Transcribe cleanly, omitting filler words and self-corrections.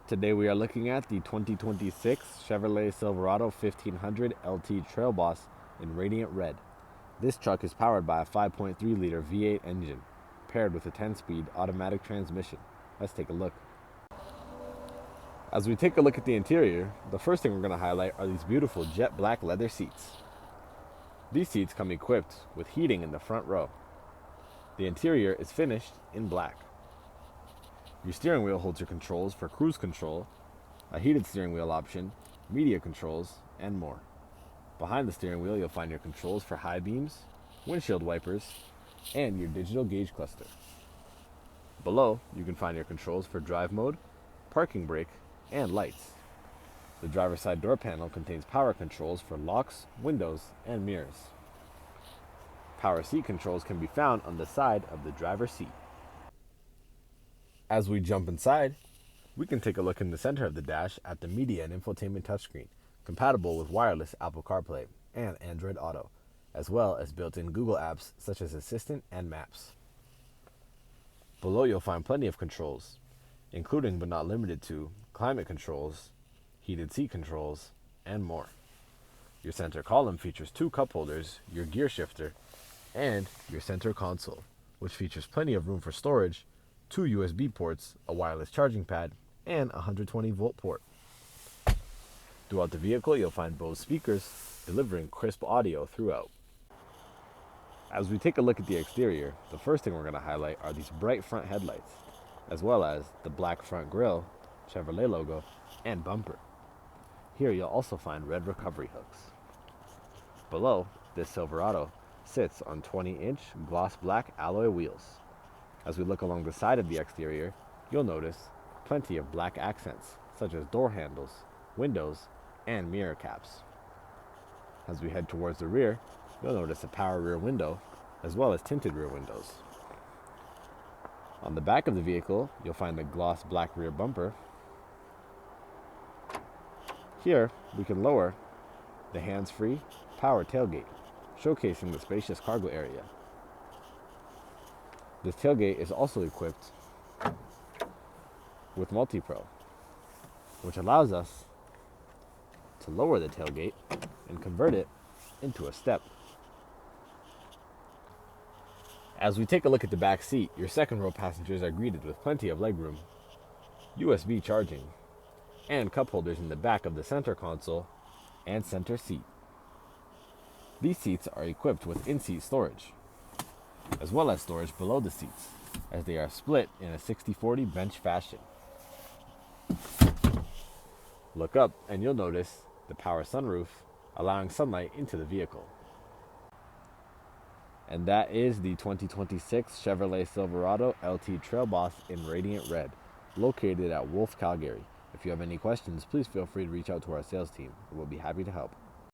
Today we are looking at the 2026 Chevrolet Silverado 1500 LT Trail Boss in Radiant Red. This truck is powered by a 5.3-liter V8 engine, paired with a 10-speed automatic transmission. Let's take a look. As we take a look at the interior, the first thing we're going to highlight are these beautiful jet black leather seats. These seats come equipped with heating in the front row. The interior is finished in black. Your steering wheel holds your controls for cruise control, a heated steering wheel option, media controls, and more. Behind the steering wheel, you'll find your controls for high beams, windshield wipers, and your digital gauge cluster. Below, you can find your controls for drive mode, parking brake, and lights. The driver's side door panel contains power controls for locks, windows, and mirrors. Power seat controls can be found on the side of the driver's seat. As we jump inside, we can take a look in the center of the dash at the media and infotainment touchscreen, compatible with wireless Apple CarPlay and Android Auto, as well as built-in Google apps such as Assistant and Maps. Below you'll find plenty of controls, including but not limited to climate controls, heated seat controls, and more. Your center column features 2 cup holders, your gear shifter, and your center console, which features plenty of room for storage, 2 USB ports, a wireless charging pad, and a 120-volt port. Throughout the vehicle, you'll find Bose speakers delivering crisp audio throughout. As we take a look at the exterior, the first thing we're going to highlight are these bright front headlights, as well as the black front grille, Chevrolet logo, and bumper. Here you'll also find red recovery hooks. Below, this Silverado sits on 20-inch gloss black alloy wheels. As we look along the side of the exterior, you'll notice plenty of black accents, such as door handles, windows, and mirror caps. As we head towards the rear, you'll notice a power rear window, as well as tinted rear windows. On the back of the vehicle, you'll find a gloss black rear bumper. Here, we can lower the hands-free power tailgate, showcasing the spacious cargo area. This tailgate is also equipped with MultiPro, which allows us to lower the tailgate and convert it into a step. As we take a look at the back seat, your second row passengers are greeted with plenty of legroom, USB charging, and cup holders in the back of the center console and center seat. These seats are equipped with in-seat storage, as well as storage below the seats, as they are split in a 60-40 bench fashion. Look up and you'll notice the power sunroof, allowing sunlight into the vehicle. And that is the 2026 Chevrolet Silverado LT Trail Boss in Radiant Red, located at Wolfe, Calgary. If you have any questions, please feel free to reach out to our sales team, and we'll be happy to help.